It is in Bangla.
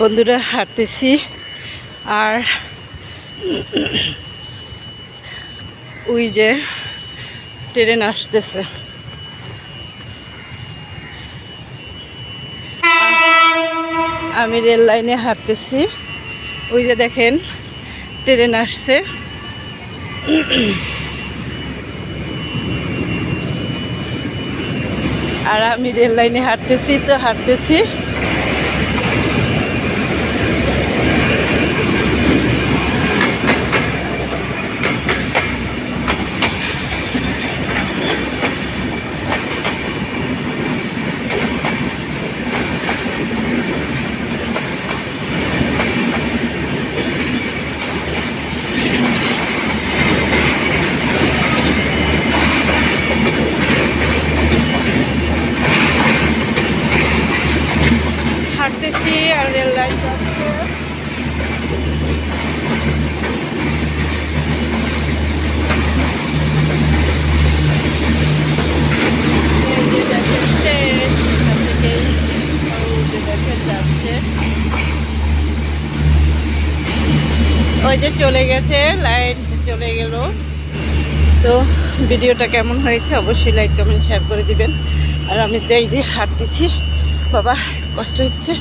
বন্ধুরা হাঁটতেছি আর ওই যে ট্রেন আসতেছে। আমি রেল লাইনে হাঁটতেছি, ওই যে দেখেন ট্রেন আসছে। আর আমি রেল লাইনে হাঁটতেছি। আর রেল লাইন যাচ্ছে। ওই যে চলে গেছে, লাইন চলে গেল। তো ভিডিওটা কেমন হয়েছে অবশ্যই লাইক কমেন্ট শেয়ার করে দিবেন। আর আমি তো এই যে হাঁটতেছি, বাবা কষ্ট হচ্ছে।